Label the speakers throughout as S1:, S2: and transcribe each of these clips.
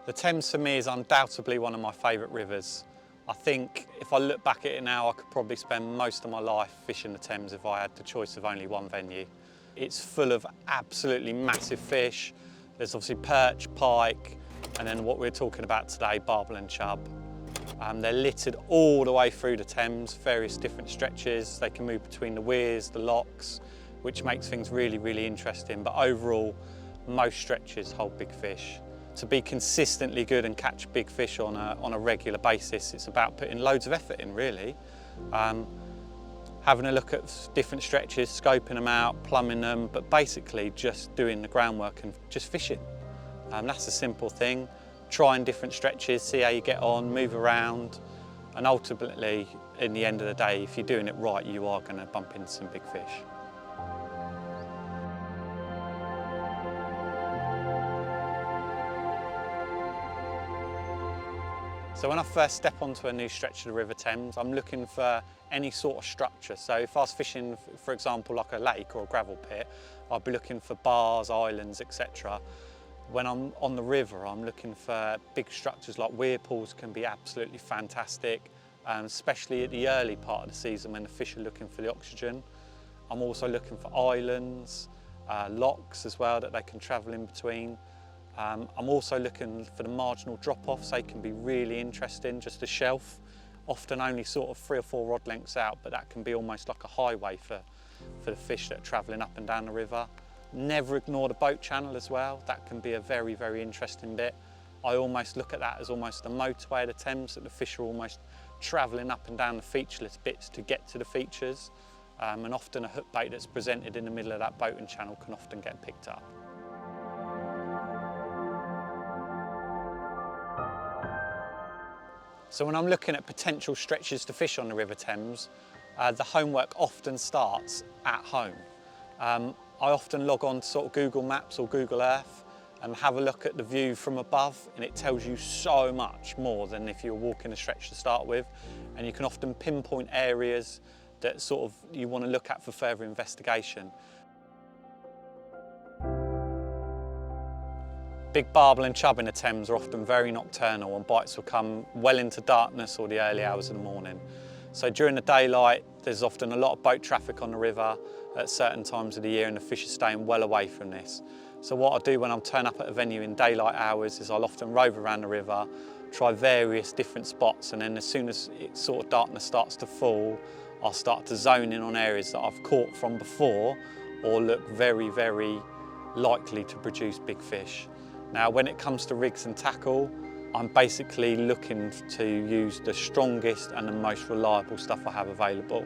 S1: The Thames for me is undoubtedly one of my favourite rivers. I think if I look back at it now, I could probably spend most of my life fishing the Thames if I had the choice of only one venue. It's full of absolutely massive fish. There's obviously perch, pike, and then what we're talking about today, barbel and chub. They're littered all the way through the Thames, various different stretches. They can move between the weirs, the locks, which makes things really, really interesting. But overall, most stretches hold big fish. To be consistently good and catch big fish on a regular basis, it's about putting loads of effort in, really. Having a look at different stretches, scoping them out, plumbing them, but basically just doing the groundwork and just fishing. That's a simple thing. Trying different stretches, see how you get on, move around, and ultimately, in the end of the day, if you're doing it right, you are going to bump into some big fish. So when I first step onto a new stretch of the River Thames, I'm looking for any sort of structure. So if I was fishing, for example, like a lake or a gravel pit, I'd be looking for bars, islands, etc. When I'm on the river, I'm looking for big structures like weir pools can be absolutely fantastic, especially at the early part of the season when the fish are looking for the oxygen. I'm also looking for islands, locks as well that they can travel in between. I'm also looking for the marginal drop-offs. They can be really interesting, just a shelf, often only sort of 3 or 4 rod lengths out, but that can be almost like a highway for the fish that are travelling up and down the river. Never ignore the boat channel as well. That can be a very, very interesting bit. I almost look at that as almost the motorway of the Thames, that the fish are almost travelling up and down the featureless bits to get to the features. And often a hook bait that's presented in the middle of that boating channel can often get picked up. So when I'm looking at potential stretches to fish on the River Thames, the homework often starts at home. I often log on to sort of Google Maps or Google Earth and have a look at the view from above, and it tells you so much more than if you're walking a stretch to start with. And you can often pinpoint areas that sort of you want to look at for further investigation. Big barbel and chub in the Thames are often very nocturnal, and bites will come well into darkness or the early hours of the morning. So during the daylight, there's often a lot of boat traffic on the river at certain times of the year, and the fish are staying well away from this. So what I do when I'm turning up at a venue in daylight hours is I'll often rove around the river, try various different spots, and then as soon as sort of darkness starts to fall, I'll start to zone in on areas that I've caught from before or look very, very likely to produce big fish. Now, when it comes to rigs and tackle, I'm basically looking to use the strongest and the most reliable stuff I have available.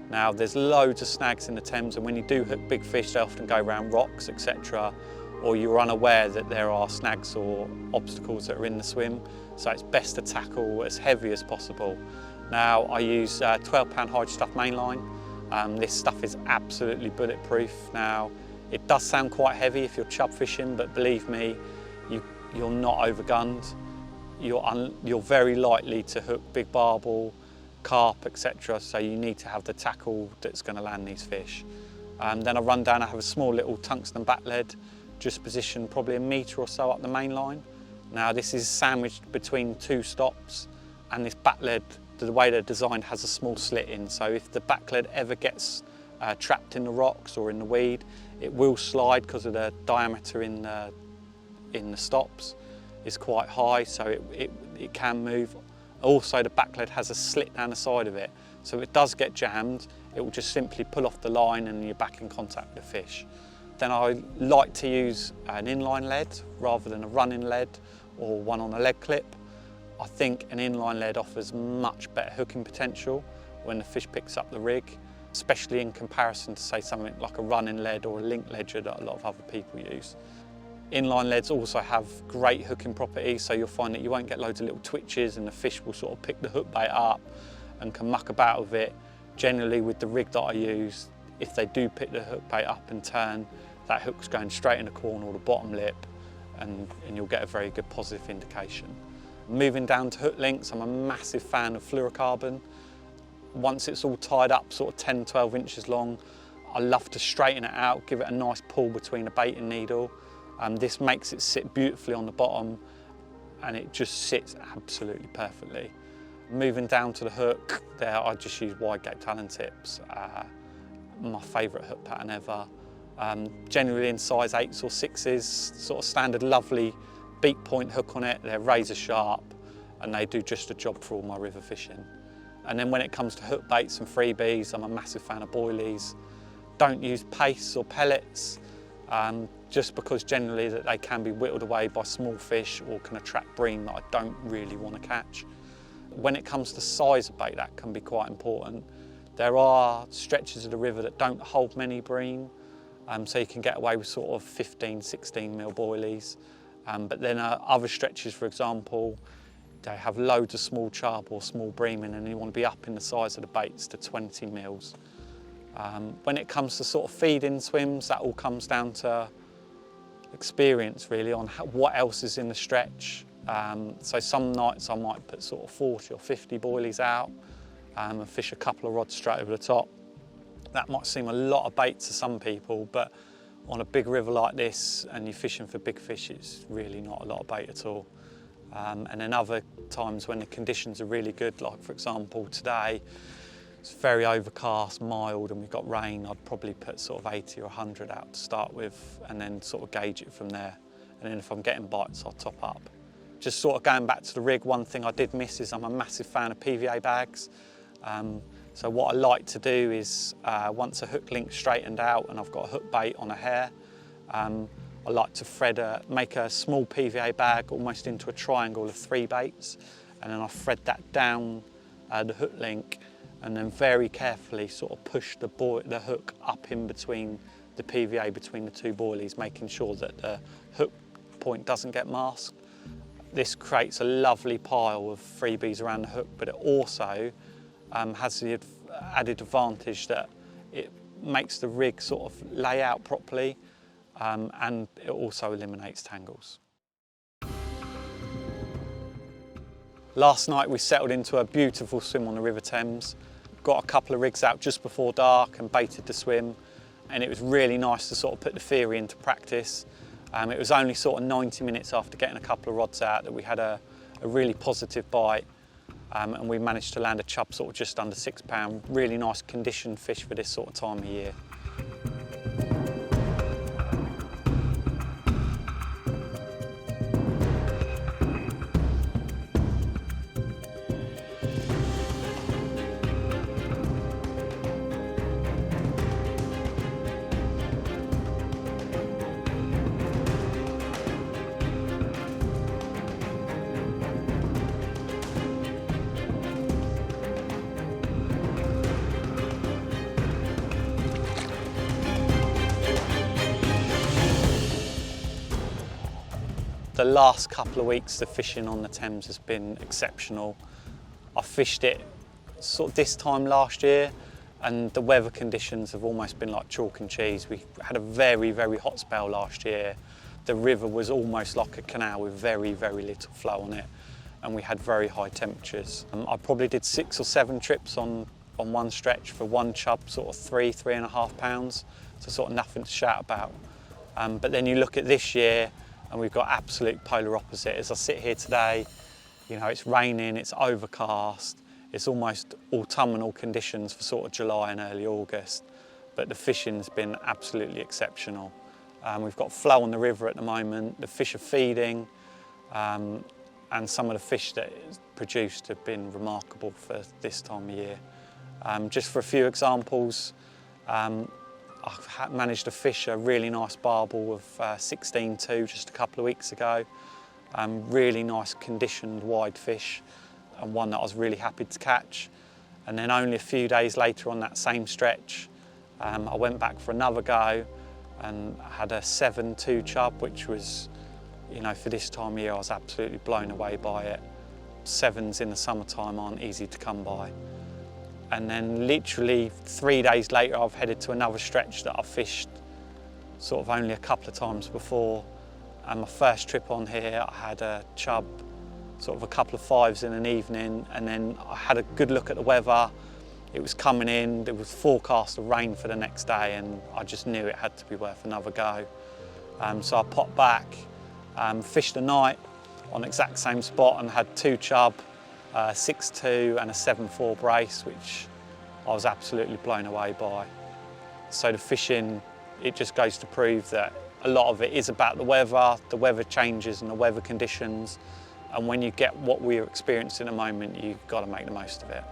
S1: Now, there's loads of snags in the Thames, and when you do hook big fish, they often go around rocks, etc., or you're unaware that there are snags or obstacles that are in the swim, so it's best to tackle as heavy as possible. Now, I use 12-pound hide stuff mainline. This stuff is absolutely bulletproof. Now, it does sound quite heavy if you're chub fishing, but believe me, you're not overgunned. You're very likely to hook big barbel, carp, etc. So you need to have the tackle that's going to land these fish. Then I run down, I have a small little tungsten back lead, just positioned probably a metre or so up the main line. Now this is sandwiched between 2 stops, and this back lead, the way they're designed, has a small slit in. So if the back lead ever gets trapped in the rocks or in the weed, it will slide because of the diameter in the stops is quite high, so it can move. Also, the back lead has a slit down the side of it, so if it does get jammed, it will just simply pull off the line and you're back in contact with the fish. Then I like to use an inline lead rather than a running lead or one on a lead clip. I think an inline lead offers much better hooking potential when the fish picks up the rig, especially in comparison to, say, something like a running lead or a link ledger that a lot of other people use. Inline leads also have great hooking properties, so you'll find that you won't get loads of little twitches and the fish will sort of pick the hook bait up and can muck about with it. Generally, with the rig that I use, if they do pick the hook bait up and turn, that hook's going straight in the corner or the bottom lip, and you'll get a very good positive indication. Moving down to hook links, I'm a massive fan of fluorocarbon. Once it's all tied up, sort of 10, 12 inches long, I love to straighten it out, give it a nice pull between the bait and needle. This makes it sit beautifully on the bottom, and it just sits absolutely perfectly. Moving down to the hook, there I just use wide gap Talon tips, my favourite hook pattern ever. Generally in size 8s or 6s, sort of standard lovely beak point hook on it. They're razor sharp and they do just a job for all my river fishing. And then when it comes to hook baits and freebies, I'm a massive fan of boilies. Don't use paste or pellets, just because generally that they can be whittled away by small fish or can attract bream that I don't really want to catch. When it comes to size of bait, that can be quite important. There are stretches of the river that don't hold many bream, so you can get away with sort of 15, 16 mil boilies. But then other stretches, for example, they have loads of small chub or small bream in, and you want to be up in the size of the baits to 20 mils. When it comes to sort of feeding swims, that all comes down to experience really on what else is in the stretch. So some nights I might put sort of 40 or 50 boilies out and fish a couple of rods straight over the top. That might seem a lot of bait to some people, but on a big river like this and you're fishing for big fish, it's really not a lot of bait at all. And then other times when the conditions are really good, like for example today, it's very overcast, mild, and we've got rain, I'd probably put sort of 80 or 100 out to start with and then sort of gauge it from there. And then if I'm getting bites, I'll top up. Just sort of going back to the rig, one thing I did miss is I'm a massive fan of PVA bags. So what I like to do is, once a hook link's straightened out and I've got a hook bait on a hair, I like to make a small PVA bag almost into a triangle of 3 baits, and then I thread that down the hook link and then very carefully sort of push the hook up in between the PVA between the 2 boilies, making sure that the hook point doesn't get masked. This creates a lovely pile of freebies around the hook, but it also has the added advantage that it makes the rig sort of lay out properly, and it also eliminates tangles. Last night we settled into a beautiful swim on the River Thames. Got a couple of rigs out just before dark and baited the swim, and it was really nice to sort of put the theory into practice. It was only sort of 90 minutes after getting a couple of rods out that we had a really positive bite, and we managed to land a chub sort of just under £6. Really nice conditioned fish for this sort of time of year. The last couple of weeks the fishing on the Thames has been exceptional. I fished it sort of this time last year and the weather conditions have almost been like chalk and cheese. We had a very, very hot spell last year. The river was almost like a canal with very, very little flow on it, and we had very high temperatures. I probably did 6 or 7 trips on one stretch for one chub, sort of 3.5 pounds, so sort of nothing to shout about. But then you look at this year, and we've got absolute polar opposite. As I sit here today, you know, it's raining, it's overcast, it's almost autumnal conditions for sort of July and early August, but the fishing's been absolutely exceptional. We've got flow on the river at the moment, the fish are feeding, and some of the fish that is produced have been remarkable for this time of year. Just for a few examples, I've managed to fish a really nice barbel of 16.2 just a couple of weeks ago. Really nice conditioned wide fish, and one that I was really happy to catch. And then only a few days later on that same stretch, I went back for another go and had a 7.2 chub, which was, you know, for this time of year I was absolutely blown away by it. 7s in the summertime aren't easy to come by. And then literally 3 days later, I've headed to another stretch that I've fished sort of only a couple of times before. And my first trip on here, I had a chub, sort of a couple of 5s in an evening, and then I had a good look at the weather. It was coming in, there was forecast of rain for the next day, and I just knew it had to be worth another go. So I popped back, fished the night, on the exact same spot and had 2 chub, 6.2 and a 7.4 brace, which I was absolutely blown away by. So the fishing, it just goes to prove that a lot of it is about the weather changes and the weather conditions, and when you get what we're experiencing at the moment, you've got to make the most of it.